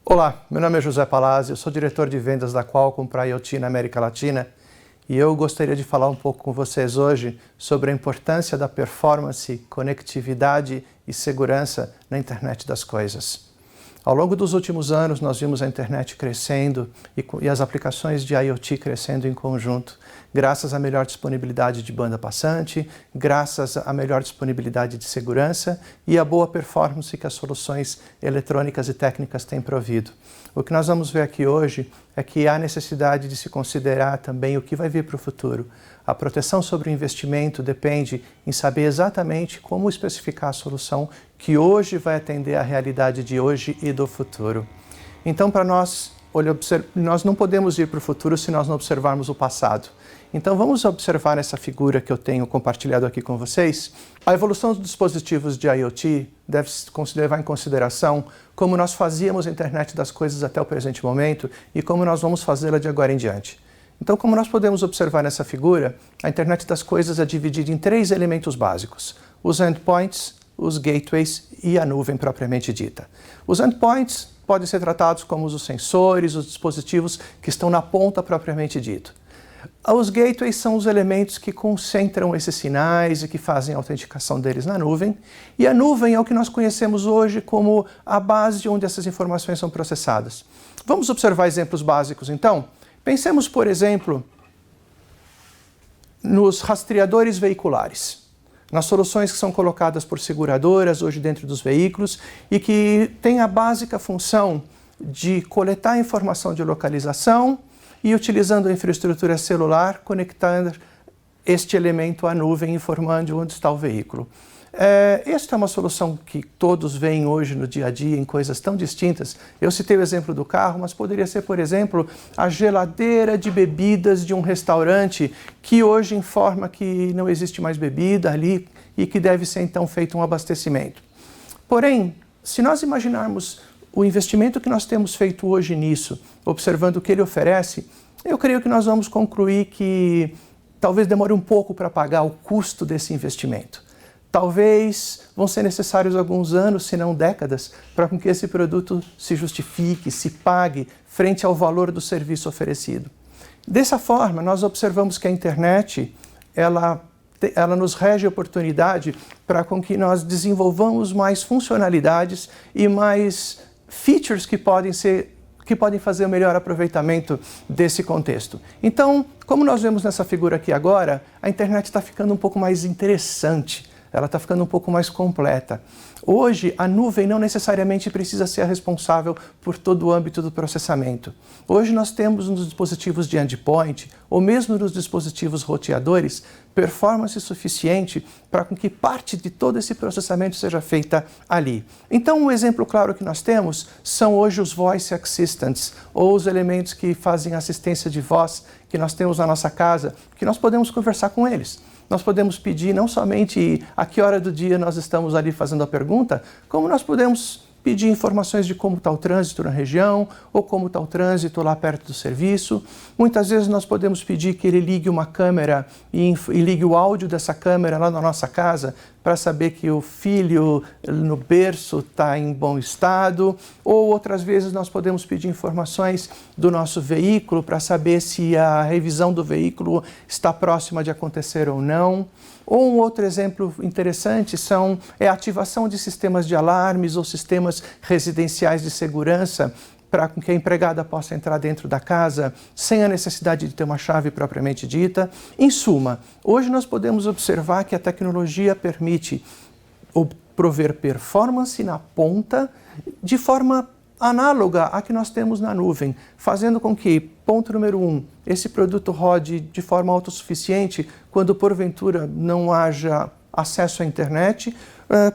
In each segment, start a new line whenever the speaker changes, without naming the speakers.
Olá, meu nome é José Palazzi, eu sou diretor de vendas da Qualcomm para IoT na América Latina e eu gostaria de falar um pouco com vocês hoje sobre a importância da performance, conectividade e segurança na internet das coisas. Ao longo dos últimos anos, nós vimos a internet crescendo e as aplicações de IoT crescendo em conjunto, graças à melhor disponibilidade de banda passante, graças à melhor disponibilidade de segurança e à boa performance que as soluções eletrônicas e técnicas têm provido. O que nós vamos ver aqui hoje é que há necessidade de se considerar também o que vai vir para o futuro. A proteção sobre o investimento depende em saber exatamente como especificar a solução que hoje vai atender à realidade de hoje e do futuro. Então, para nós não podemos ir para o futuro se nós não observarmos o passado. Então, vamos observar essa figura que eu tenho compartilhado aqui com vocês. A evolução dos dispositivos de IoT deve levar em consideração como nós fazíamos a internet das coisas até o presente momento e como nós vamos fazê-la de agora em diante. Então, como nós podemos observar nessa figura, a internet das coisas é dividida em três elementos básicos: os endpoints, os gateways e a nuvem propriamente dita. Os endpoints podem ser tratados como os sensores, os dispositivos que estão na ponta propriamente dito. Os gateways são os elementos que concentram esses sinais e que fazem a autenticação deles na nuvem. E a nuvem é o que nós conhecemos hoje como a base onde essas informações são processadas. Vamos observar exemplos básicos, então? Pensemos, por exemplo, nos rastreadores veiculares, nas soluções que são colocadas por seguradoras hoje dentro dos veículos e que têm a básica função de coletar informação de localização e, utilizando a infraestrutura celular, conectar este elemento à nuvem, informando onde está o veículo. Esta é uma solução que todos veem hoje no dia a dia em coisas tão distintas. Eu citei o exemplo do carro, mas poderia ser, por exemplo, a geladeira de bebidas de um restaurante que hoje informa que não existe mais bebida ali e que deve ser então feito um abastecimento. Porém, se nós imaginarmos o investimento que nós temos feito hoje nisso, observando o que ele oferece, eu creio que nós vamos concluir que talvez demore um pouco para pagar o custo desse investimento. Talvez vão ser necessários alguns anos, se não décadas, para que esse produto se justifique, se pague frente ao valor do serviço oferecido. Dessa forma, nós observamos que a internet, ela nos rege a oportunidade para com que nós desenvolvamos mais funcionalidades e mais features que podem fazer o melhor aproveitamento desse contexto. Então, como nós vemos nessa figura aqui agora, a internet está ficando um pouco mais interessante. Ela está ficando um pouco mais completa. Hoje, a nuvem não necessariamente precisa ser a responsável por todo o âmbito do processamento. Hoje nós temos nos dispositivos de endpoint, ou mesmo nos dispositivos roteadores, performance suficiente para que parte de todo esse processamento seja feita ali. Então, um exemplo claro que nós temos são hoje os voice assistants, ou os elementos que fazem assistência de voz que nós temos na nossa casa, que nós podemos conversar com eles. Nós podemos pedir não somente a que hora do dia nós estamos ali fazendo a pergunta, como nós podemos pedir informações de como está o trânsito na região ou como está o trânsito lá perto do serviço. Muitas vezes nós podemos pedir que ele ligue uma câmera e ligue o áudio dessa câmera lá na nossa casa para saber que o filho no berço está em bom estado, ou outras vezes nós podemos pedir informações do nosso veículo para saber se a revisão do veículo está próxima de acontecer ou não. Ou um outro exemplo interessante é a ativação de sistemas de alarmes ou sistemas residenciais de segurança para que a empregada possa entrar dentro da casa sem a necessidade de ter uma chave propriamente dita. Em suma, hoje nós podemos observar que a tecnologia permite prover performance na ponta de forma análoga à que nós temos na nuvem, fazendo com que, ponto número 1, esse produto rode de forma autossuficiente quando porventura não haja acesso à internet.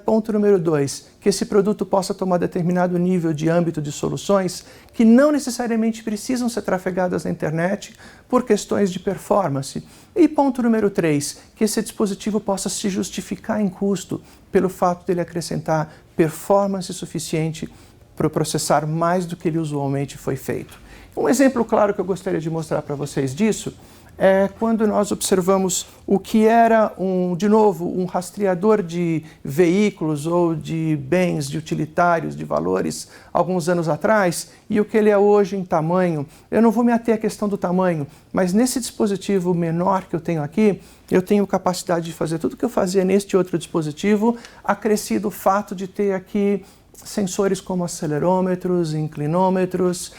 Ponto número 2, que esse produto possa tomar determinado nível de âmbito de soluções que não necessariamente precisam ser trafegadas na internet por questões de performance. E ponto número 3, que esse dispositivo possa se justificar em custo pelo fato dele acrescentar performance suficiente para processar mais do que ele usualmente foi feito. Um exemplo claro que eu gostaria de mostrar para vocês disso é quando nós observamos o que era, de novo, um rastreador de veículos ou de bens, de utilitários, de valores, alguns anos atrás, e o que ele é hoje em tamanho. Eu não vou me ater à questão do tamanho, mas nesse dispositivo menor que eu tenho aqui, eu tenho capacidade de fazer tudo o que eu fazia neste outro dispositivo, acrescido o fato de ter aqui sensores como acelerômetros, inclinômetros,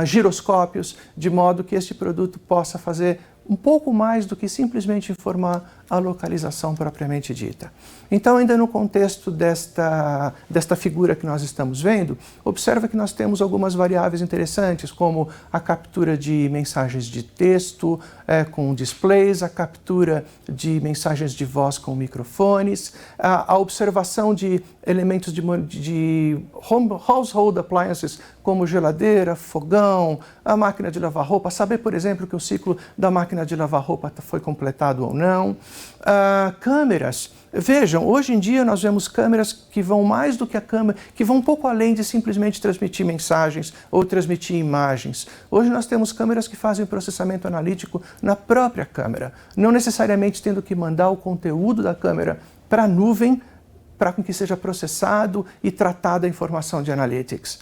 giroscópios, de modo que este produto possa fazer um pouco mais do que simplesmente informar a localização propriamente dita. Então, ainda no contexto desta figura que nós estamos vendo, observa que nós temos algumas variáveis interessantes, como a captura de mensagens de texto com displays, a captura de mensagens de voz com microfones, a observação de elementos de household appliances, como geladeira, fogão, a máquina de lavar roupa, saber, por exemplo, que o ciclo da máquina de lavar roupa foi completado ou não. Câmeras. Vejam, hoje em dia nós vemos câmeras que vão mais do que a câmera, que vão um pouco além de simplesmente transmitir mensagens ou transmitir imagens. Hoje nós temos câmeras que fazem o processamento analítico na própria câmera, não necessariamente tendo que mandar o conteúdo da câmera para a nuvem para que seja processado e tratada a informação de analytics.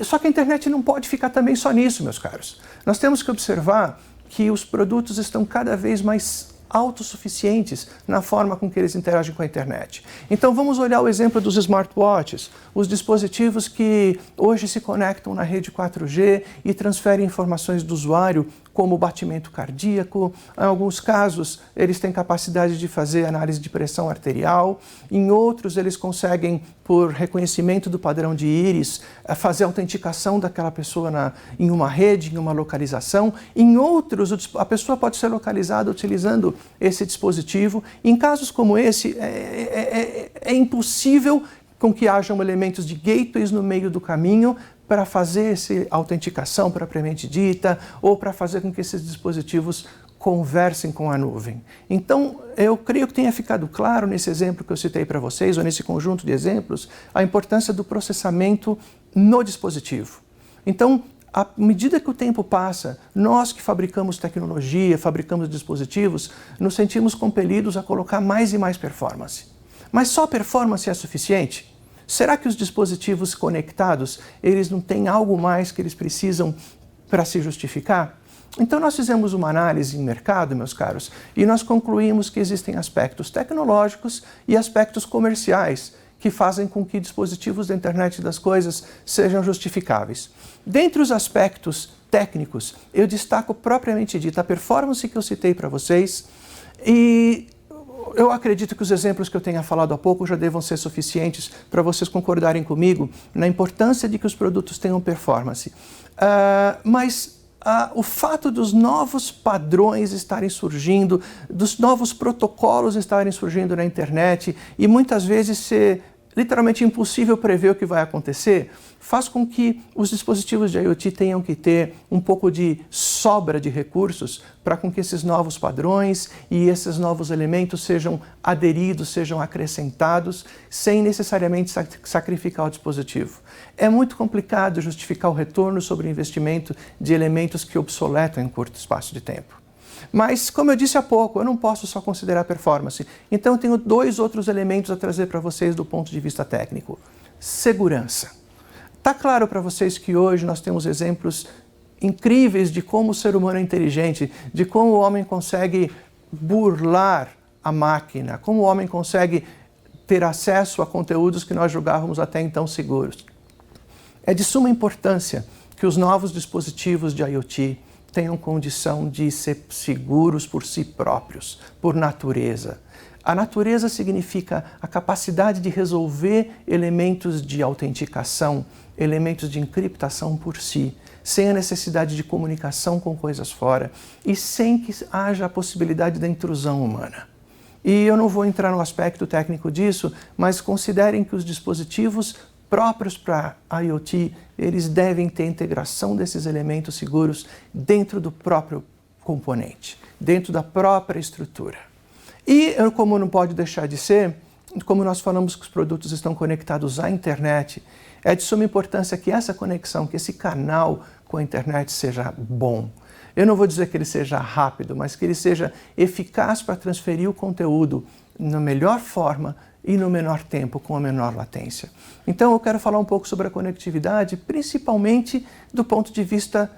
Só que a internet não pode ficar também só nisso, meus caros. Nós temos que observar que os produtos estão cada vez mais autossuficientes na forma com que eles interagem com a internet. Então vamos olhar o exemplo dos smartwatches, os dispositivos que hoje se conectam na rede 4G e transferem informações do usuário, como batimento cardíaco. Em alguns casos, eles têm capacidade de fazer análise de pressão arterial. Em outros, eles conseguem, por reconhecimento do padrão de íris, fazer autenticação daquela pessoa em uma rede, em uma localização. Em outros, a pessoa pode ser localizada utilizando esse dispositivo. Em casos como esse, é impossível com que hajam elementos de gateways no meio do caminho para fazer essa autenticação propriamente dita ou para fazer com que esses dispositivos conversem com a nuvem. Então, eu creio que tenha ficado claro nesse exemplo que eu citei para vocês, ou nesse conjunto de exemplos, a importância do processamento no dispositivo. Então, à medida que o tempo passa, nós que fabricamos tecnologia, fabricamos dispositivos, nos sentimos compelidos a colocar mais e mais performance. Mas só performance é suficiente? Será que os dispositivos conectados, eles não têm algo mais que eles precisam para se justificar? Então nós fizemos uma análise em mercado, meus caros, e nós concluímos que existem aspectos tecnológicos e aspectos comerciais que fazem com que dispositivos da internet das coisas sejam justificáveis. Dentre os aspectos técnicos, eu destaco propriamente dito a performance que eu citei para vocês, e eu acredito que os exemplos que eu tenha falado há pouco já devam ser suficientes para vocês concordarem comigo na importância de que os produtos tenham performance. Mas o fato dos novos padrões estarem surgindo, dos novos protocolos estarem surgindo na internet e muitas vezes ser literalmente impossível prever o que vai acontecer, faz com que os dispositivos de IoT tenham que ter um pouco de sobra de recursos para com que esses novos padrões e esses novos elementos sejam aderidos, sejam acrescentados, sem necessariamente sacrificar o dispositivo. É muito complicado justificar o retorno sobre o investimento de elementos que obsoletam em curto espaço de tempo. Mas, como eu disse há pouco, eu não posso só considerar performance. Então, eu tenho dois outros elementos a trazer para vocês do ponto de vista técnico. Segurança. Está claro para vocês que hoje nós temos exemplos incríveis de como o ser humano é inteligente, de como o homem consegue burlar a máquina, como o homem consegue ter acesso a conteúdos que nós julgávamos até então seguros. É de suma importância que os novos dispositivos de IoT tenham condição de ser seguros por si próprios, por natureza. A natureza significa a capacidade de resolver elementos de autenticação, elementos de encriptação por si, sem a necessidade de comunicação com coisas fora e sem que haja a possibilidade da intrusão humana. E eu não vou entrar no aspecto técnico disso, mas considerem que os dispositivos próprios para IoT, eles devem ter integração desses elementos seguros dentro do próprio componente, dentro da própria estrutura. E, como não pode deixar de ser, como nós falamos que os produtos estão conectados à internet, é de suma importância que essa conexão, que esse canal com a internet seja bom. Eu não vou dizer que ele seja rápido, mas que ele seja eficaz para transferir o conteúdo na melhor forma e no menor tempo, com a menor latência. Então eu quero falar um pouco sobre a conectividade, principalmente do ponto de vista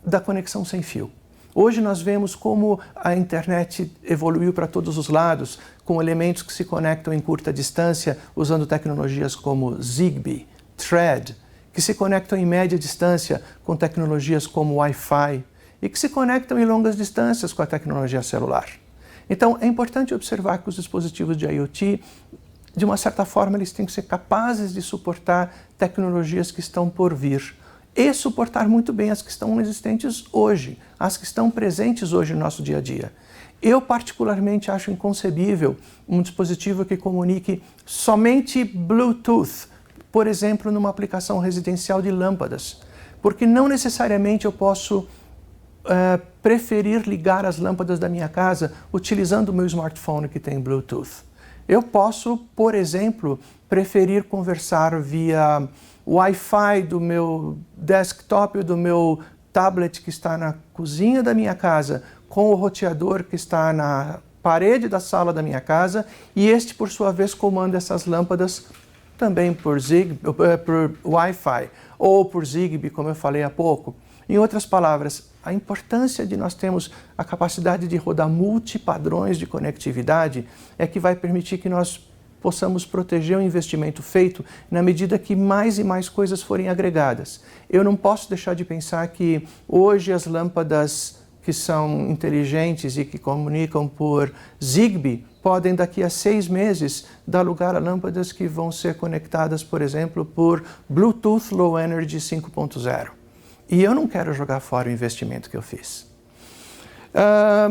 da conexão sem fio. Hoje nós vemos como a internet evoluiu para todos os lados, com elementos que se conectam em curta distância, usando tecnologias como Zigbee, Thread, que se conectam em média distância com tecnologias como Wi-Fi e que se conectam em longas distâncias com a tecnologia celular. Então é importante observar que os dispositivos de IoT, de uma certa forma, eles têm que ser capazes de suportar tecnologias que estão por vir e suportar muito bem as que estão existentes hoje, as que estão presentes hoje no nosso dia a dia. Eu particularmente acho inconcebível um dispositivo que comunique somente Bluetooth, por exemplo, numa aplicação residencial de lâmpadas, porque não necessariamente eu posso preferir ligar as lâmpadas da minha casa utilizando o meu smartphone que tem Bluetooth. Eu posso, por exemplo, preferir conversar via Wi-Fi do meu desktop ou do meu tablet que está na cozinha da minha casa com o roteador que está na parede da sala da minha casa e este, por sua vez, comanda essas lâmpadas também por Wi-Fi ou por Zigbee, como eu falei há pouco. Em outras palavras, a importância de nós termos a capacidade de rodar multipadrões de conectividade é que vai permitir que nós possamos proteger o investimento feito na medida que mais e mais coisas forem agregadas. Eu não posso deixar de pensar que hoje as lâmpadas que são inteligentes e que comunicam por Zigbee podem daqui a 6 meses dar lugar a lâmpadas que vão ser conectadas, por exemplo, por Bluetooth Low Energy 5.0. E eu não quero jogar fora o investimento que eu fiz.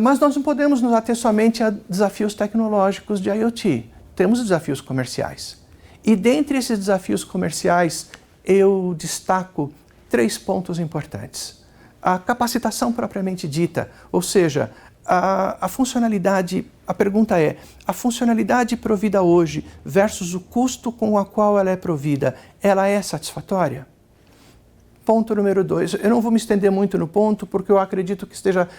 Mas nós não podemos nos ater somente a desafios tecnológicos de IoT. Temos desafios comerciais. E dentre esses desafios comerciais, eu destaco 3 pontos importantes. A capacitação propriamente dita, ou seja, a funcionalidade, a pergunta é, a funcionalidade provida hoje versus o custo com o qual ela é provida, ela é satisfatória? Ponto número 2, eu não vou me estender muito no ponto, porque eu acredito que esteja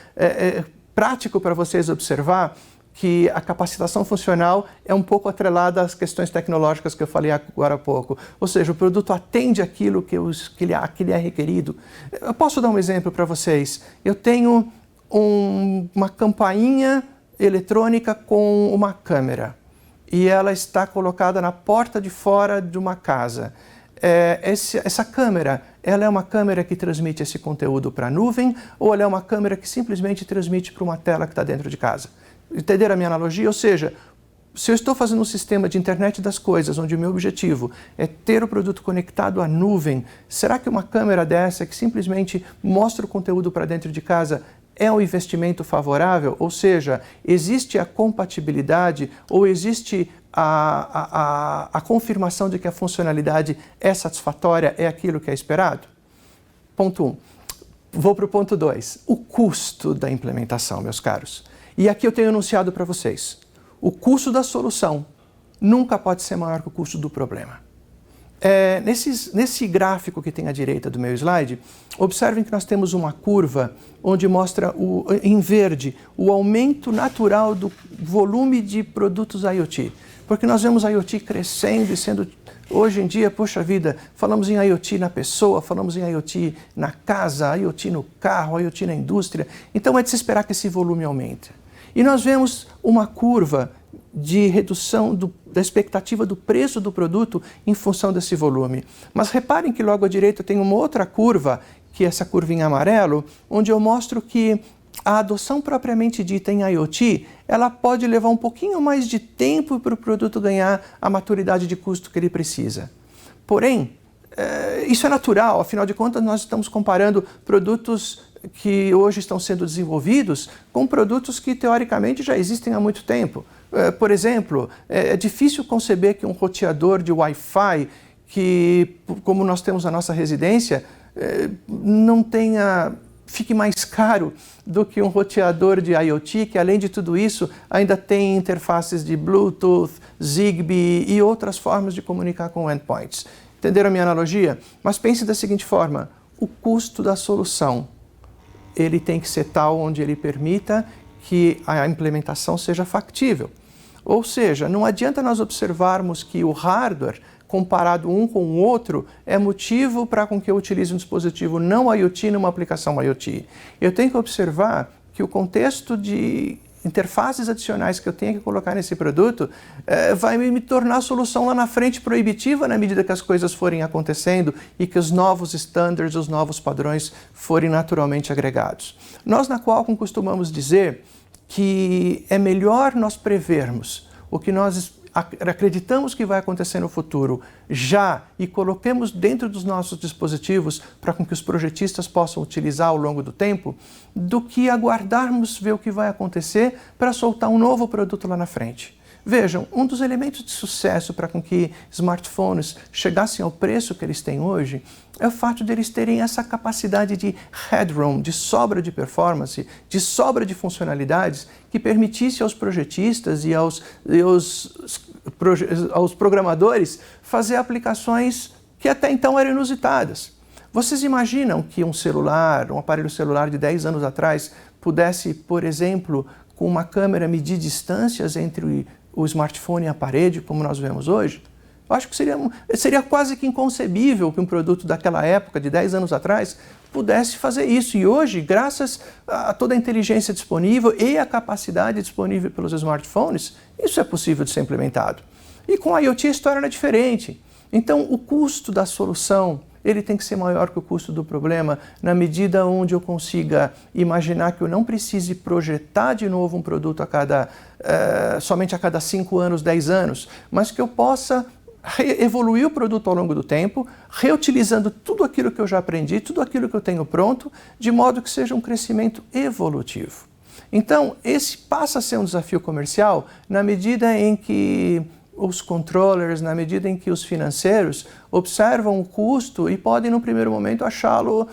prático para vocês observar que a capacitação funcional é um pouco atrelada às questões tecnológicas que eu falei agora há pouco. Ou seja, o produto atende aquilo que ele é requerido. Eu posso dar um exemplo para vocês. Eu tenho uma campainha eletrônica com uma câmera e ela está colocada na porta de fora de uma casa. Essa câmera, ela é uma câmera que transmite esse conteúdo para a nuvem ou ela é uma câmera que simplesmente transmite para uma tela que está dentro de casa? Entenderam a minha analogia? Ou seja, se eu estou fazendo um sistema de internet das coisas, onde o meu objetivo é ter o produto conectado à nuvem, será que uma câmera dessa que simplesmente mostra o conteúdo para dentro de casa é um investimento favorável? Ou seja, existe a compatibilidade ou existe a confirmação de que a funcionalidade é satisfatória, é aquilo que é esperado? Ponto 1. Vou para o ponto 2. O custo da implementação, meus caros. E aqui eu tenho anunciado para vocês. O custo da solução nunca pode ser maior que o custo do problema. Nesse gráfico que tem à direita do meu slide, observem que nós temos uma curva onde mostra em verde o aumento natural do volume de produtos IoT. Porque nós vemos IoT crescendo e sendo, hoje em dia, poxa vida, falamos em IoT na pessoa, falamos em IoT na casa, IoT no carro, IoT na indústria. Então é de se esperar que esse volume aumente. E nós vemos uma curva de redução da expectativa do preço do produto em função desse volume. Mas reparem que logo à direita tem uma outra curva, que é essa curva em amarelo, onde eu mostro que a adoção propriamente dita em IoT, ela pode levar um pouquinho mais de tempo para o produto ganhar a maturidade de custo que ele precisa. Porém, isso é natural, afinal de contas nós estamos comparando produtos que hoje estão sendo desenvolvidos com produtos que teoricamente já existem há muito tempo. Por exemplo, é difícil conceber que um roteador de Wi-Fi, que como nós temos na nossa residência, fique mais caro do que um roteador de IoT, que além de tudo isso ainda tem interfaces de Bluetooth, Zigbee e outras formas de comunicar com endpoints. Entenderam a minha analogia? Mas pense da seguinte forma, o custo da solução ele tem que ser tal onde ele permita que a implementação seja factível. Ou seja, não adianta nós observarmos que o hardware, comparado um com o outro, é motivo para com que eu utilize um dispositivo não IoT numa aplicação IoT. Eu tenho que observar que o contexto de interfaces adicionais que eu tenho que colocar nesse produto vai me tornar a solução lá na frente proibitiva na medida que as coisas forem acontecendo e que os novos standards, os novos padrões forem naturalmente agregados. Nós na Qualcomm costumamos dizer que é melhor nós prevermos o que nós acreditamos que vai acontecer no futuro já e coloquemos dentro dos nossos dispositivos para com que os projetistas possam utilizar ao longo do tempo, do que aguardarmos ver o que vai acontecer para soltar um novo produto lá na frente. Vejam, um dos elementos de sucesso para com que smartphones chegassem ao preço que eles têm hoje é o fato de eles terem essa capacidade de headroom, de sobra de performance, de sobra de funcionalidades que permitisse aos projetistas e aos programadores fazer aplicações que até então eram inusitadas. Vocês imaginam que um aparelho celular de 10 anos atrás pudesse, por exemplo, com uma câmera medir distâncias entre o smartphone e a parede, como nós vemos hoje? Eu acho que seria quase que inconcebível que um produto daquela época, de 10 anos atrás, pudesse fazer isso. E hoje, graças a toda a inteligência disponível e a capacidade disponível pelos smartphones, isso é possível de ser implementado. E com a IoT a história era diferente. Então, o custo da solução ele tem que ser maior que o custo do problema, na medida onde eu consiga imaginar que eu não precise projetar de novo um produto somente a cada 5 anos, 10 anos, mas que eu possa evoluir o produto ao longo do tempo, reutilizando tudo aquilo que eu já aprendi, tudo aquilo que eu tenho pronto, de modo que seja um crescimento evolutivo. Então, esse passa a ser um desafio comercial na medida em que os controllers, na medida em que os financeiros observam o custo e podem, no primeiro momento, achá-lo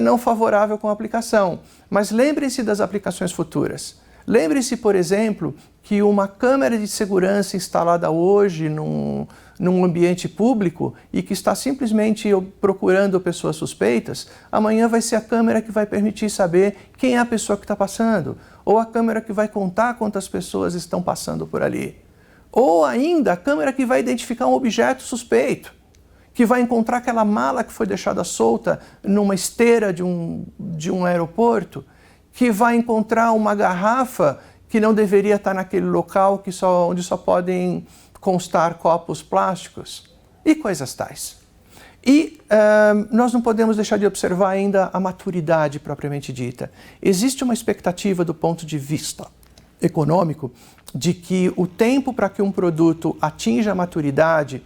não favorável com a aplicação. Mas lembrem-se das aplicações futuras. Lembre-se, por exemplo, que uma câmera de segurança instalada hoje num ambiente público e que está simplesmente procurando pessoas suspeitas, amanhã vai ser a câmera que vai permitir saber quem é a pessoa que está passando, ou a câmera que vai contar quantas pessoas estão passando por ali. Ou ainda a câmera que vai identificar um objeto suspeito, que vai encontrar aquela mala que foi deixada solta numa esteira de um aeroporto, que vai encontrar uma garrafa que não deveria estar naquele local onde só podem constar copos plásticos e coisas tais. E nós não podemos deixar de observar ainda a maturidade propriamente dita. Existe uma expectativa do ponto de vista econômico de que o tempo para que um produto atinja a maturidade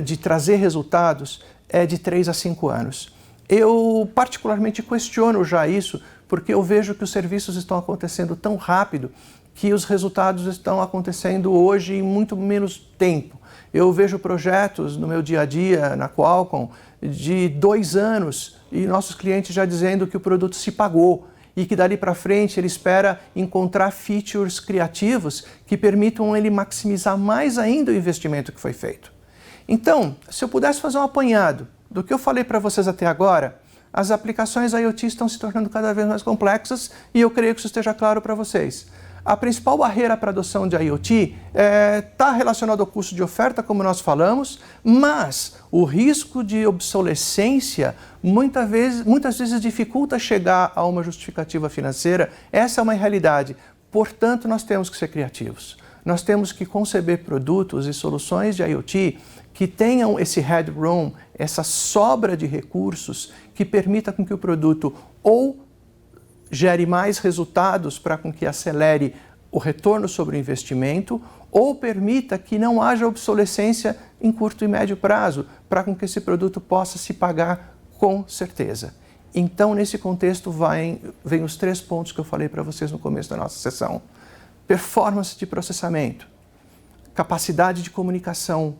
de trazer resultados é de 3 a 5 anos. Eu particularmente questiono já isso, porque eu vejo que os serviços estão acontecendo tão rápido que os resultados estão acontecendo hoje em muito menos tempo. Eu vejo projetos no meu dia a dia, na Qualcomm, de 2 anos e nossos clientes já dizendo que o produto se pagou e que dali para frente ele espera encontrar features criativos que permitam ele maximizar mais ainda o investimento que foi feito. Então, se eu pudesse fazer um apanhado do que eu falei para vocês até agora, as aplicações IoT estão se tornando cada vez mais complexas e eu creio que isso esteja claro para vocês. A principal barreira para a adoção de IoT está relacionada ao custo de oferta, como nós falamos, mas o risco de obsolescência muitas vezes dificulta chegar a uma justificativa financeira. Essa é uma realidade. Portanto, nós temos que ser criativos. Nós temos que conceber produtos e soluções de IoT que tenham esse headroom, essa sobra de recursos que permita com que o produto ou gere mais resultados para com que acelere o retorno sobre o investimento ou permita que não haja obsolescência em curto e médio prazo para com que esse produto possa se pagar com certeza. Então, nesse contexto, vem os 3 pontos que eu falei para vocês no começo da nossa sessão. Performance de processamento, capacidade de comunicação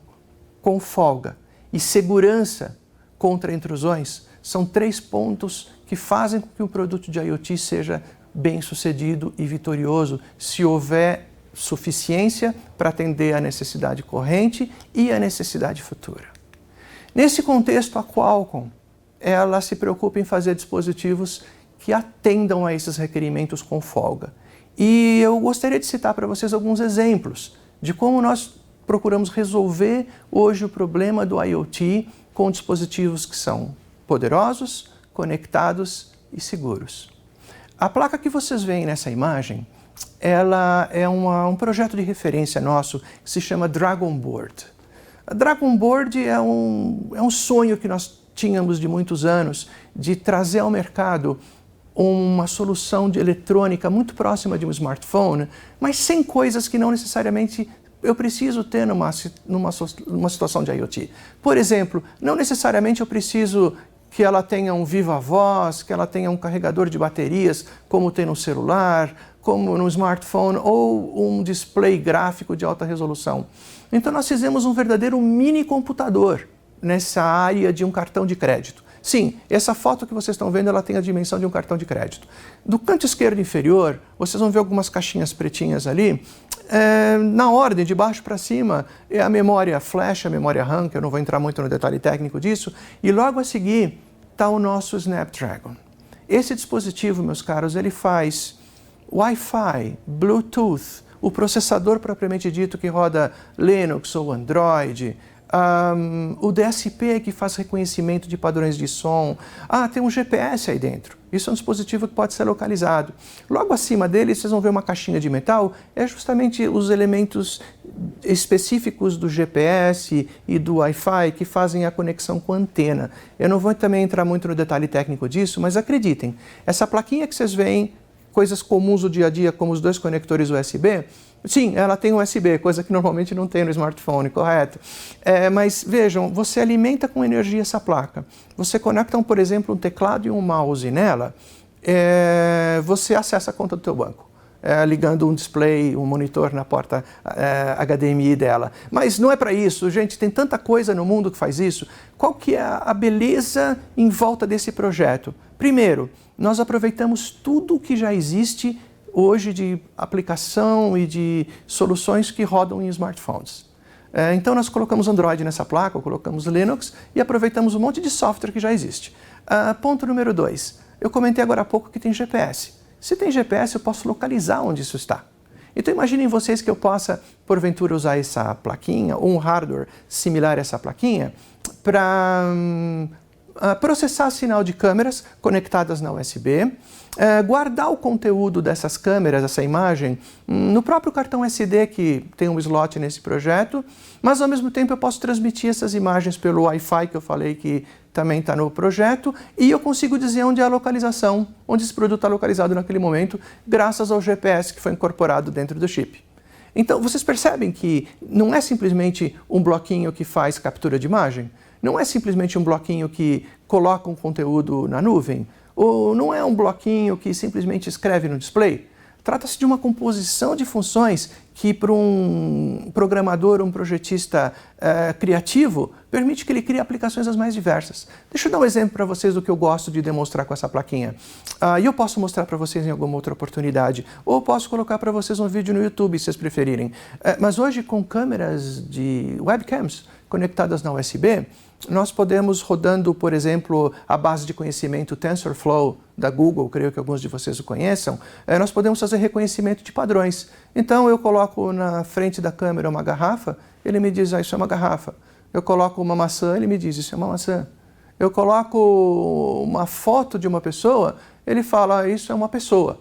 com folga e segurança contra intrusões são 3 pontos que fazem com que o produto de IoT seja bem sucedido e vitorioso se houver suficiência para atender a necessidade corrente e a necessidade futura. Nesse contexto, a Qualcomm ela se preocupa em fazer dispositivos que atendam a esses requerimentos com folga. E eu gostaria de citar para vocês alguns exemplos de como nós procuramos resolver hoje o problema do IoT com dispositivos que são poderosos, conectados e seguros. A placa que vocês veem nessa imagem, ela é um projeto de referência nosso que se chama Dragon Board. A Dragon Board é um sonho que nós tínhamos de muitos anos de trazer ao mercado uma solução de eletrônica muito próxima de um smartphone, mas sem coisas que não necessariamente eu preciso ter numa situação de IoT. Por exemplo, não necessariamente eu preciso que ela tenha um viva voz, que ela tenha um carregador de baterias, como tem no celular, como no smartphone, ou um display gráfico de alta resolução. Então nós fizemos um verdadeiro mini computador nessa área de um cartão de crédito. Sim, essa foto que vocês estão vendo, ela tem a dimensão de um cartão de crédito. Do canto esquerdo inferior, vocês vão ver algumas caixinhas pretinhas ali. Na ordem, de baixo para cima, é a memória flash, a memória RAM, que eu não vou entrar muito no detalhe técnico disso, e logo a seguir está o nosso Snapdragon. Esse dispositivo, meus caros, ele faz Wi-Fi, Bluetooth, o processador propriamente dito que roda Linux ou Android, o DSP que faz reconhecimento de padrões de som. Tem um GPS aí dentro. Isso é um dispositivo que pode ser localizado. Logo acima dele, vocês vão ver uma caixinha de metal. É justamente os elementos específicos do GPS e do Wi-Fi que fazem a conexão com a antena. Eu não vou também entrar muito no detalhe técnico disso, mas acreditem, essa plaquinha que vocês veem, coisas comuns do dia a dia, como os dois conectores USB, sim, ela tem USB, coisa que normalmente não tem no smartphone, correto? Mas vejam, você alimenta com energia essa placa. Você conecta, por exemplo, um teclado e um mouse nela, você acessa a conta do teu banco, ligando um display, um monitor na porta HDMI dela. Mas não é para isso, gente, tem tanta coisa no mundo que faz isso. Qual que é a beleza em volta desse projeto? Primeiro, nós aproveitamos tudo o que já existe hoje de aplicação e de soluções que rodam em smartphones. Então nós colocamos Android nessa placa, colocamos Linux e aproveitamos um monte de software que já existe. Ponto número 2, eu comentei agora há pouco que tem GPS. Se tem GPS, eu posso localizar onde isso está. Então imaginem vocês que eu possa, porventura, usar essa plaquinha ou um hardware similar a essa plaquinha para processar sinal de câmeras conectadas na USB, guardar o conteúdo dessas câmeras, essa imagem, no próprio cartão SD que tem um slot nesse projeto, mas ao mesmo tempo eu posso transmitir essas imagens pelo Wi-Fi que eu falei que também está no projeto, e eu consigo dizer onde é a localização, onde esse produto está localizado naquele momento, graças ao GPS que foi incorporado dentro do chip. Então, vocês percebem que não é simplesmente um bloquinho que faz captura de imagem? Não é simplesmente um bloquinho que coloca um conteúdo na nuvem? Ou não é um bloquinho que simplesmente escreve no display? Trata-se de uma composição de funções que, para um programador, um projetista criativo, permite que ele crie aplicações as mais diversas. Deixa eu dar um exemplo para vocês do que eu gosto de demonstrar com essa plaquinha. E eu posso mostrar para vocês em alguma outra oportunidade, ou posso colocar para vocês um vídeo no YouTube, se vocês preferirem. Mas hoje, com câmeras de webcams conectadas na USB, nós podemos, rodando, por exemplo, a base de conhecimento TensorFlow da Google, creio que alguns de vocês o conheçam, nós podemos fazer reconhecimento de padrões. Então, eu coloco na frente da câmera uma garrafa, ele me diz, isso é uma garrafa. Eu coloco uma maçã, ele me diz, isso é uma maçã. Eu coloco uma foto de uma pessoa, ele fala, isso é uma pessoa.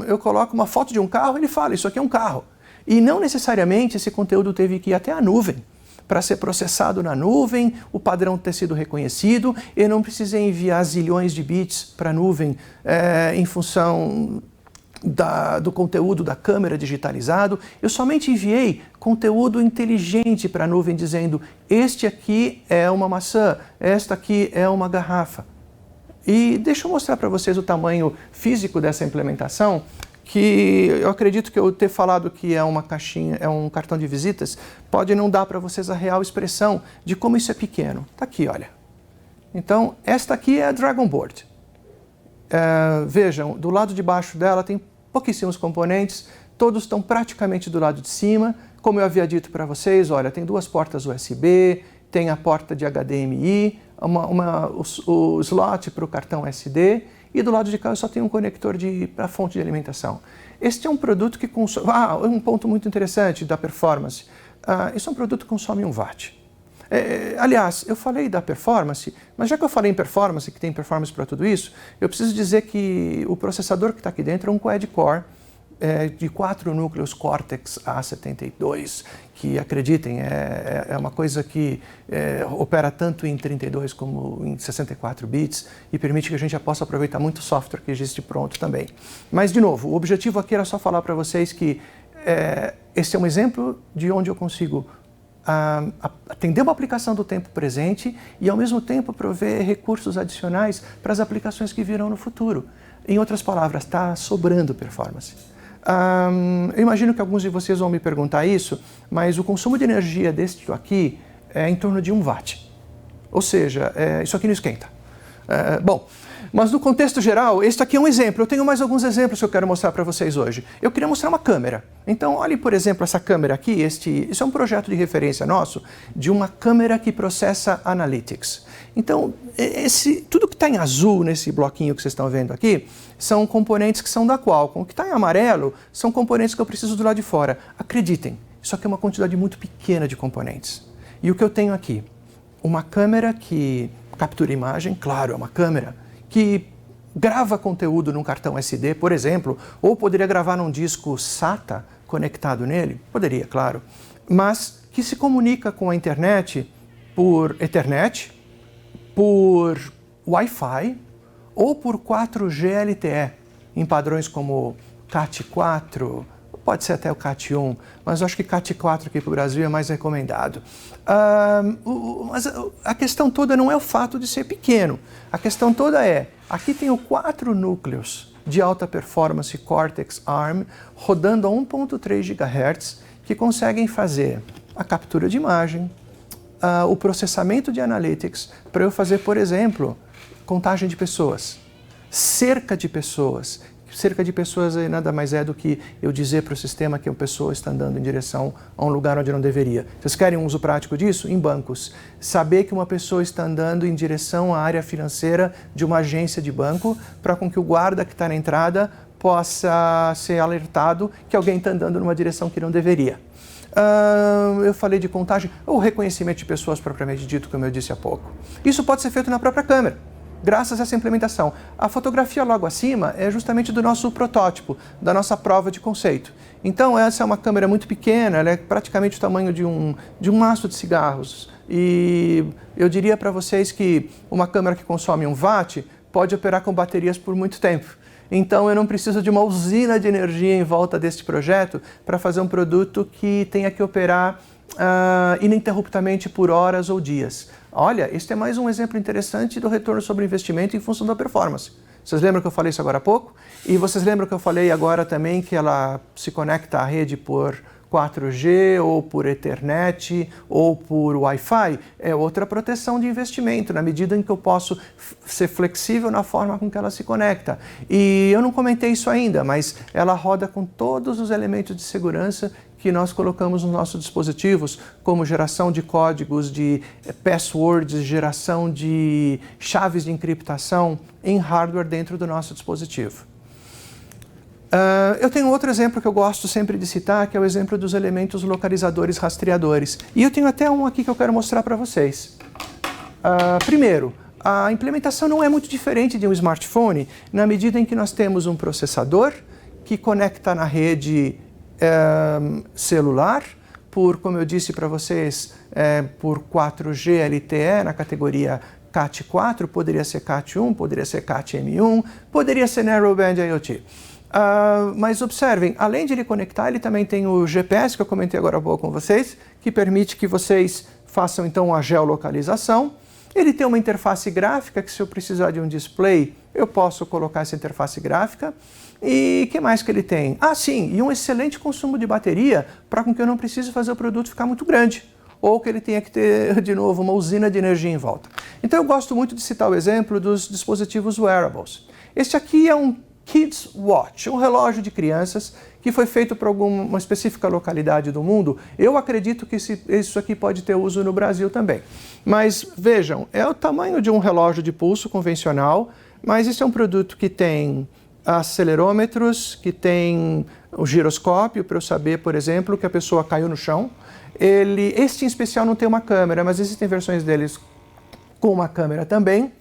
Eu coloco uma foto de um carro, ele fala, isso aqui é um carro. E não necessariamente esse conteúdo teve que ir até a nuvem para ser processado na nuvem, o padrão ter sido reconhecido, eu não precisei enviar zilhões de bits para a nuvem em função do conteúdo da câmera digitalizado, eu somente enviei conteúdo inteligente para a nuvem dizendo, este aqui é uma maçã, esta aqui é uma garrafa. E deixa eu mostrar para vocês o tamanho físico dessa implementação, que eu acredito que eu ter falado que é uma caixinha, é um cartão de visitas, pode não dar para vocês a real expressão de como isso é pequeno. Está aqui, olha. Então, esta aqui é a Dragon Board. Vejam, do lado de baixo dela tem pouquíssimos componentes, todos estão praticamente do lado de cima. Como eu havia dito para vocês, olha, tem duas portas USB, tem a porta de HDMI, o slot para o cartão SD, e do lado de cá eu só tenho um conector para fonte de alimentação. Este é um produto que consome... um ponto muito interessante da performance. Isso é um produto que consome 1 watt. Aliás, eu falei da performance, mas já que eu falei em performance, que tem performance para tudo isso, eu preciso dizer que o processador que está aqui dentro é um quad-core de 4 núcleos Cortex A72, que, acreditem, é uma coisa que opera tanto em 32 como em 64 bits e permite que a gente já possa aproveitar muito software que existe pronto também. Mas, de novo, o objetivo aqui era só falar para vocês que esse é um exemplo de onde eu consigo atender uma aplicação do tempo presente e, ao mesmo tempo, prover recursos adicionais para as aplicações que virão no futuro. Em outras palavras, está sobrando performance. Eu imagino que alguns de vocês vão me perguntar isso, mas o consumo de energia deste aqui é em torno de 1 watt. Ou seja, isso aqui não esquenta. Bom, mas no contexto geral, este aqui é um exemplo. Eu tenho mais alguns exemplos que eu quero mostrar para vocês hoje. Eu queria mostrar uma câmera. Então, olhem, por exemplo, essa câmera aqui. Isso é um projeto de referência nosso, de uma câmera que processa Analytics. Então, tudo que está em azul nesse bloquinho que vocês estão vendo aqui, são componentes que são da Qualcomm. O que está em amarelo são componentes que eu preciso do lado de fora. Acreditem, isso aqui é uma quantidade muito pequena de componentes. E o que eu tenho aqui? Uma câmera que captura imagem, claro, é uma câmera, que grava conteúdo num cartão SD, por exemplo, ou poderia gravar num disco SATA conectado nele, poderia, claro, mas que se comunica com a internet por Ethernet, por Wi-Fi ou por 4G LTE, em padrões como CAT4, pode ser até o CAT1, mas eu acho que CAT4 aqui para o Brasil é mais recomendado. Mas a questão toda não é o fato de ser pequeno, a questão toda aqui tenho 4 núcleos de alta performance Cortex ARM rodando a 1.3 GHz que conseguem fazer a captura de imagem, o processamento de analytics, para eu fazer, por exemplo, contagem de pessoas, cerca de pessoas. Cerca de pessoas nada mais é do que eu dizer para o sistema que a pessoa está andando em direção a um lugar onde não deveria. Vocês querem um uso prático disso? Em bancos. Saber que uma pessoa está andando em direção à área financeira de uma agência de banco, para com que o guarda que está na entrada possa ser alertado que alguém está andando numa direção que não deveria. Eu falei de contagem, ou reconhecimento de pessoas propriamente dito, como eu disse há pouco. Isso pode ser feito na própria câmera, graças a essa implementação. A fotografia logo acima é justamente do nosso protótipo, da nossa prova de conceito. Então essa é uma câmera muito pequena, ela é praticamente o tamanho de um maço de cigarros. E eu diria para vocês que uma câmera que consome 1 watt pode operar com baterias por muito tempo. Então eu não preciso de uma usina de energia em volta deste projeto para fazer um produto que tenha que operar ininterruptamente por horas ou dias. Olha, este é mais um exemplo interessante do retorno sobre investimento em função da performance. Vocês lembram que eu falei isso agora há pouco? E vocês lembram que eu falei agora também que ela se conecta à rede por 4G ou por Ethernet ou por Wi-Fi? É outra proteção de investimento, na medida em que eu posso ser flexível na forma com que ela se conecta. E eu não comentei isso ainda, mas ela roda com todos os elementos de segurança que nós colocamos nos nossos dispositivos, como geração de códigos, de passwords, geração de chaves de encriptação em hardware dentro do nosso dispositivo. Eu tenho outro exemplo que eu gosto sempre de citar, que é o exemplo dos elementos localizadores rastreadores. E eu tenho até um aqui que eu quero mostrar para vocês. Primeiro, a implementação não é muito diferente de um smartphone, na medida em que nós temos um processador que conecta na rede celular, como eu disse para vocês, por 4G LTE na categoria CAT4, poderia ser CAT1, poderia ser CAT-M1, poderia ser Narrowband IoT. Mas observem, além de ele conectar, ele também tem o GPS, que eu comentei agora há pouco com vocês, que permite que vocês façam então a geolocalização. Ele tem uma interface gráfica, que se eu precisar de um display, eu posso colocar essa interface gráfica. E o que mais que ele tem? Sim, e um excelente consumo de bateria, para com que eu não precise fazer o produto ficar muito grande, ou que ele tenha que ter, de novo, uma usina de energia em volta. Então eu gosto muito de citar o exemplo dos dispositivos wearables. Este aqui é um Kids Watch, um relógio de crianças que foi feito para uma específica localidade do mundo. Eu acredito que isso aqui pode ter uso no Brasil também. Mas vejam, é o tamanho de um relógio de pulso convencional, mas esse é um produto que tem acelerômetros, que tem o giroscópio para eu saber, por exemplo, que a pessoa caiu no chão. Este em especial não tem uma câmera, mas existem versões deles com uma câmera também.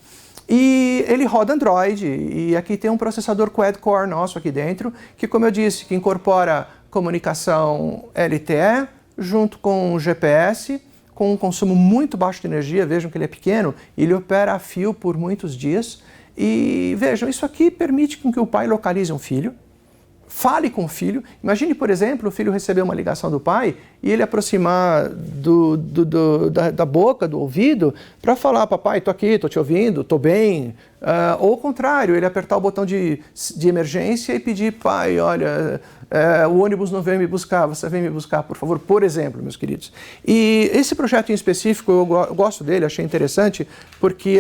E ele roda Android, e aqui tem um processador quad-core nosso aqui dentro, que, como eu disse, que incorpora comunicação LTE junto com GPS, com um consumo muito baixo de energia. Vejam que ele é pequeno, ele opera a fio por muitos dias. E vejam, isso aqui permite que o pai localize um filho, fale com o filho. Imagine, por exemplo, o filho receber uma ligação do pai e ele aproximar da boca, do ouvido, para falar: papai, tô aqui, tô te ouvindo, tô bem. Ou ao contrário, ele apertar o botão de emergência e pedir: pai, olha, o ônibus não veio me buscar, você vem me buscar, por favor, por exemplo, meus queridos. E esse projeto em específico, eu gosto dele, achei interessante, porque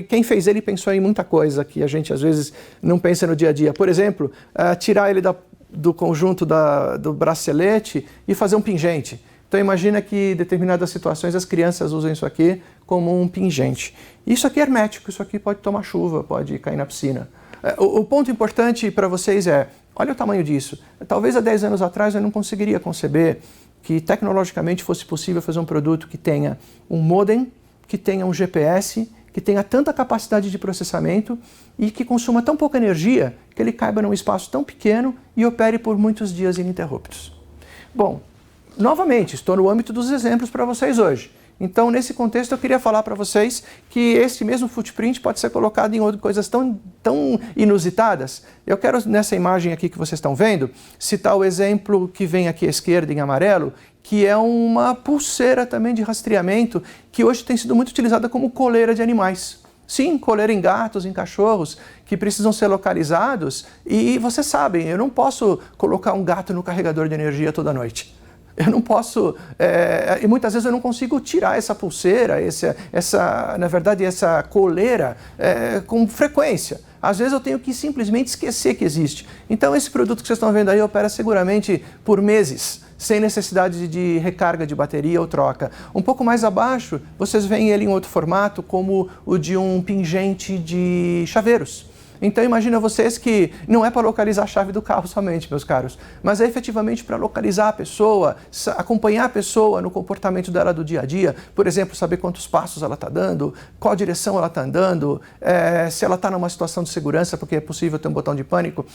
quem fez ele pensou em muita coisa que a gente às vezes não pensa no dia a dia. Por exemplo, tirar ele do conjunto do bracelete e fazer um pingente. Então imagina que em determinadas situações as crianças usam isso aqui como um pingente. Isso aqui é hermético, isso aqui pode tomar chuva, pode cair na piscina. O ponto importante para vocês olha o tamanho disso. Talvez há 10 anos atrás eu não conseguiria conceber que tecnologicamente fosse possível fazer um produto que tenha um modem, que tenha um GPS, que tenha tanta capacidade de processamento e que consuma tão pouca energia que ele caiba num espaço tão pequeno e opere por muitos dias ininterruptos. Bom, novamente, estou no âmbito dos exemplos para vocês hoje. Então, nesse contexto, eu queria falar para vocês que esse mesmo footprint pode ser colocado em outras coisas tão inusitadas. Eu quero, nessa imagem aqui que vocês estão vendo, citar o exemplo que vem aqui à esquerda em amarelo, que é uma pulseira também de rastreamento, que hoje tem sido muito utilizada como coleira de animais. Sim, coleira em gatos, em cachorros, que precisam ser localizados. E vocês sabem, eu não posso colocar um gato no carregador de energia toda noite. Eu não posso, e muitas vezes eu não consigo tirar essa pulseira, na verdade, essa coleira com frequência. Às vezes eu tenho que simplesmente esquecer que existe. Então esse produto que vocês estão vendo aí opera seguramente por meses, sem necessidade de recarga de bateria ou troca. Um pouco mais abaixo, vocês veem ele em outro formato, como o de um pingente de chaveiros. Então imagina vocês que não é para localizar a chave do carro somente, meus caros, mas é efetivamente para localizar a pessoa, acompanhar a pessoa no comportamento dela do dia a dia. Por exemplo, saber quantos passos ela está dando, qual direção ela está andando, se ela está numa situação de segurança, porque é possível ter um botão de pânico.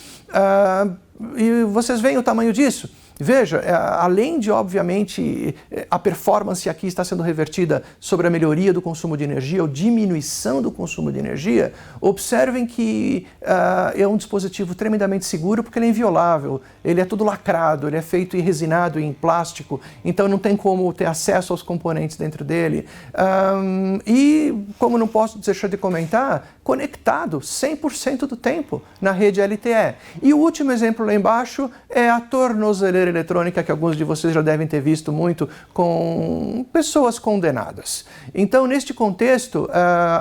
E vocês veem o tamanho disso? Veja, além de, obviamente, a performance aqui está sendo revertida sobre a melhoria do consumo de energia ou diminuição do consumo de energia, observem que é um dispositivo tremendamente seguro porque ele é inviolável, ele é tudo lacrado, ele é feito e resinado em plástico, então não tem como ter acesso aos componentes dentro dele. E, como não posso deixar de comentar, conectado 100% do tempo na rede LTE. E o último exemplo lá embaixo é a tornozeleira eletrônica, que alguns de vocês já devem ter visto muito com pessoas condenadas. Então, neste contexto,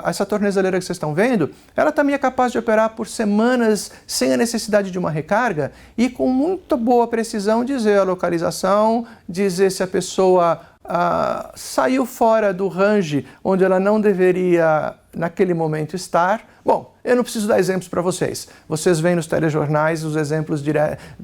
essa tornozeleira que vocês estão vendo, ela também é capaz de operar por semanas sem a necessidade de uma recarga e com muita boa precisão dizer a localização, dizer se a pessoa saiu fora do range onde ela não deveria naquele momento estar. Bom, eu não preciso dar exemplos para vocês. Vocês veem nos telejornais os exemplos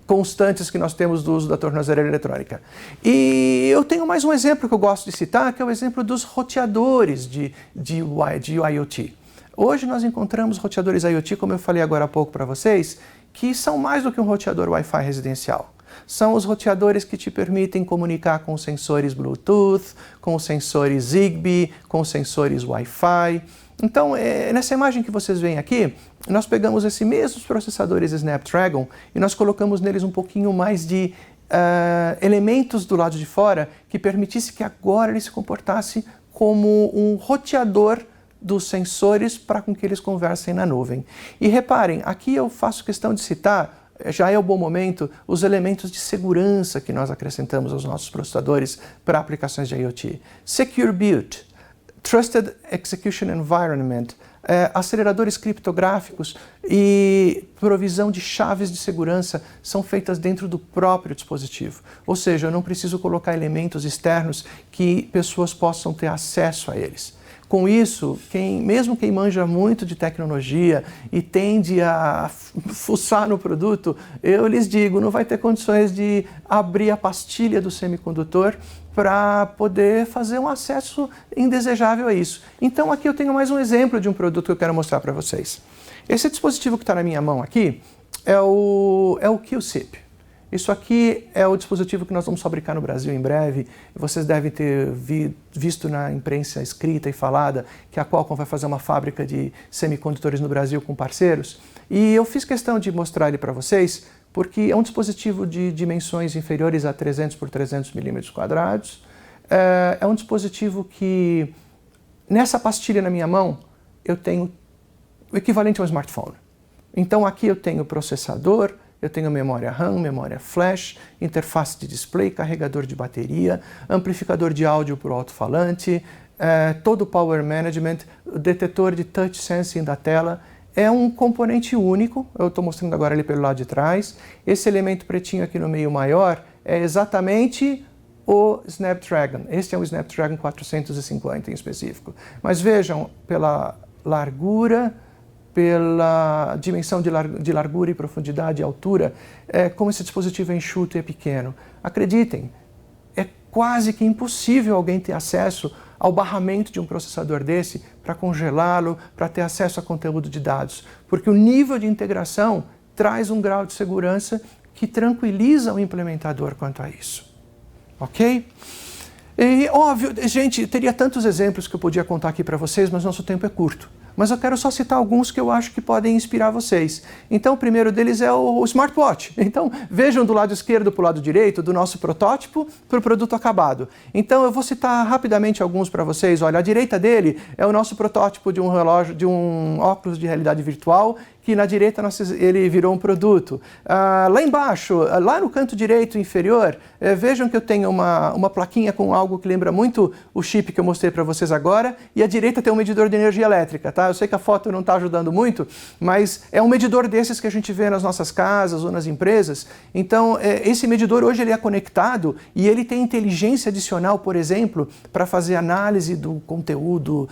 constantes que nós temos do uso da tornozeleira eletrônica. E eu tenho mais um exemplo que eu gosto de citar, que é o exemplo dos roteadores de IoT. Hoje nós encontramos roteadores IoT, como eu falei agora há pouco para vocês, que são mais do que um roteador Wi-Fi residencial. São os roteadores que te permitem comunicar com sensores Bluetooth, com sensores Zigbee, com sensores Wi-Fi. Então, nessa imagem que vocês veem aqui, nós pegamos esses mesmos processadores Snapdragon e nós colocamos neles um pouquinho mais de elementos do lado de fora que permitisse que agora ele se comportasse como um roteador dos sensores para com que eles conversem na nuvem. E reparem, aqui eu faço questão de citar, já é o bom momento, os elementos de segurança que nós acrescentamos aos nossos processadores para aplicações de IoT. Secure Boot, Trusted Execution Environment, aceleradores criptográficos e provisão de chaves de segurança são feitas dentro do próprio dispositivo. Ou seja, eu não preciso colocar elementos externos que pessoas possam ter acesso a eles. Com isso, mesmo quem manja muito de tecnologia e tende a fuçar no produto, eu lhes digo, não vai ter condições de abrir a pastilha do semicondutor para poder fazer um acesso indesejável a isso. Então aqui eu tenho mais um exemplo de um produto que eu quero mostrar para vocês. Esse dispositivo que está na minha mão aqui é o Q-SIP. Isso aqui é o dispositivo que nós vamos fabricar no Brasil em breve. Vocês devem ter visto na imprensa escrita e falada que a Qualcomm vai fazer uma fábrica de semicondutores no Brasil com parceiros. E eu fiz questão de mostrar ele para vocês porque é um dispositivo de dimensões inferiores a 300 por 300 milímetros quadrados. É um dispositivo que, nessa pastilha na minha mão, eu tenho o equivalente a um smartphone. Então aqui eu tenho processador, eu tenho memória RAM, memória flash, interface de display, carregador de bateria, amplificador de áudio por alto-falante, todo o power management, o detetor de touch sensing da tela. É um componente único, eu estou mostrando agora ali pelo lado de trás. Esse elemento pretinho aqui no meio maior é exatamente o Snapdragon. Este é um Snapdragon 450 em específico. Mas vejam, pela largura, pela dimensão de largura e profundidade e altura, como esse dispositivo é enxuto e é pequeno. Acreditem, é quase que impossível alguém ter acesso ao barramento de um processador desse para congelá-lo, para ter acesso a conteúdo de dados, porque o nível de integração traz um grau de segurança que tranquiliza o implementador quanto a isso. Ok? E, óbvio, gente, teria tantos exemplos que eu podia contar aqui para vocês, mas nosso tempo é curto. Mas eu quero só citar alguns que eu acho que podem inspirar vocês. Então, o primeiro deles é o smartwatch. Então, vejam do lado esquerdo para o lado direito, do nosso protótipo para o produto acabado. Então, eu vou citar rapidamente alguns para vocês. Olha, à direita dele é o nosso protótipo de um relógio, de um óculos de realidade virtual, que na direita ele virou um produto. Lá embaixo, lá no canto direito inferior, vejam que eu tenho uma plaquinha com algo que lembra muito o chip que eu mostrei para vocês agora, e à direita tem um medidor de energia elétrica, tá? Eu sei que a foto não está ajudando muito, mas é um medidor desses que a gente vê nas nossas casas ou nas empresas. Então, esse medidor hoje ele é conectado e ele tem inteligência adicional, por exemplo, para fazer análise do conteúdo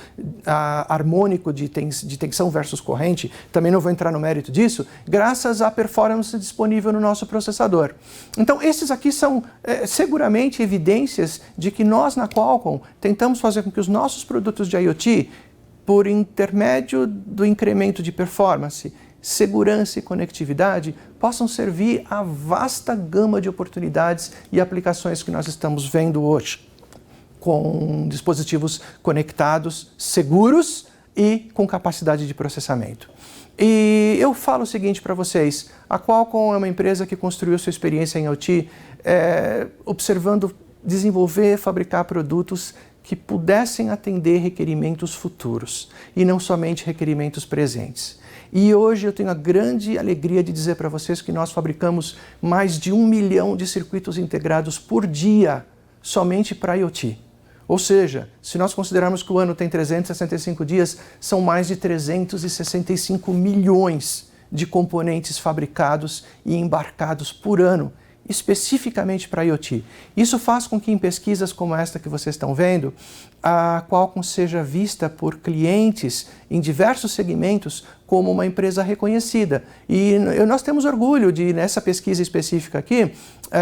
harmônico de tensão versus corrente. Também não vou entrar no mérito disso, graças à performance disponível no nosso processador. Então, esses aqui são seguramente evidências de que nós, na Qualcomm, tentamos fazer com que os nossos produtos de IoT, por intermédio do incremento de performance, segurança e conectividade, possam servir a vasta gama de oportunidades e aplicações que nós estamos vendo hoje, com dispositivos conectados, seguros e com capacidade de processamento. E eu falo o seguinte para vocês, a Qualcomm é uma empresa que construiu sua experiência em IoT observando desenvolver e fabricar produtos que pudessem atender requerimentos futuros e não somente requerimentos presentes. E hoje eu tenho a grande alegria de dizer para vocês que nós fabricamos mais de 1 milhão de circuitos integrados por dia somente para IoT. Ou seja, se nós considerarmos que o ano tem 365 dias, são mais de 365 milhões de componentes fabricados e embarcados por ano, especificamente para IoT. Isso faz com que em pesquisas como esta que vocês estão vendo, a Qualcomm seja vista por clientes em diversos segmentos como uma empresa reconhecida. E nós temos orgulho de, nessa pesquisa específica aqui,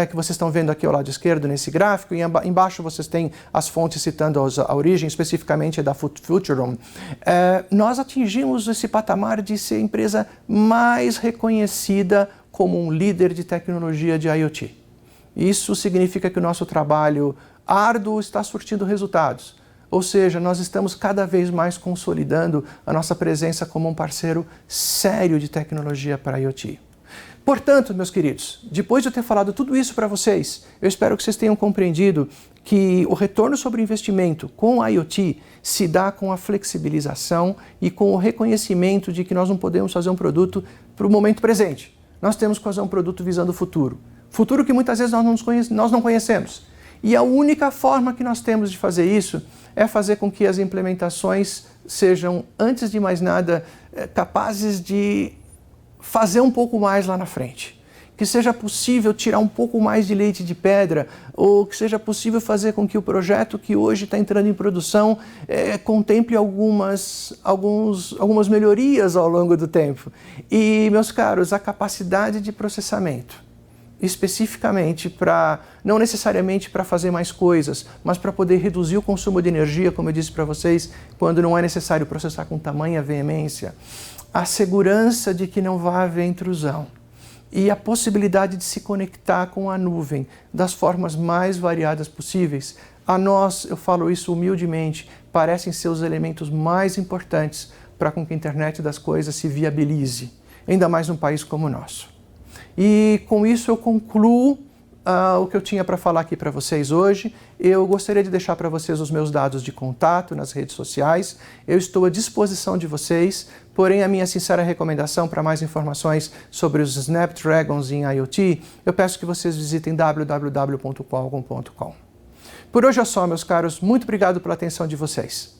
que vocês estão vendo aqui ao lado esquerdo nesse gráfico, e embaixo vocês têm as fontes citando a origem, especificamente da Futurum, nós atingimos esse patamar de ser a empresa mais reconhecida como um líder de tecnologia de IoT. Isso significa que o nosso trabalho árduo está surtindo resultados. Ou seja, nós estamos cada vez mais consolidando a nossa presença como um parceiro sério de tecnologia para IoT. Portanto, meus queridos, depois de eu ter falado tudo isso para vocês, eu espero que vocês tenham compreendido que o retorno sobre investimento com a IoT se dá com a flexibilização e com o reconhecimento de que nós não podemos fazer um produto para o momento presente. Nós temos que fazer um produto visando o futuro. Futuro que muitas vezes nós não conhecemos. E a única forma que nós temos de fazer isso é fazer com que as implementações sejam, antes de mais nada, capazes de fazer um pouco mais lá na frente. que seja possível tirar um pouco mais de leite de pedra, ou que seja possível fazer com que o projeto que hoje está entrando em produção contemple algumas melhorias ao longo do tempo. E, meus caros, a capacidade de processamento, especificamente não necessariamente para fazer mais coisas, mas para poder reduzir o consumo de energia, como eu disse para vocês, quando não é necessário processar com tamanha veemência, a segurança de que não vai haver intrusão e a possibilidade de se conectar com a nuvem das formas mais variadas possíveis, a nós, eu falo isso humildemente, parecem ser os elementos mais importantes para com que a internet das coisas se viabilize, ainda mais num país como o nosso. E com isso eu concluo o que eu tinha para falar aqui para vocês hoje. Eu gostaria de deixar para vocês os meus dados de contato nas redes sociais. Eu estou à disposição de vocês, porém a minha sincera recomendação para mais informações sobre os Snapdragons em IoT, eu peço que vocês visitem www.qualcomm.com. Por hoje é só, meus caros. Muito obrigado pela atenção de vocês.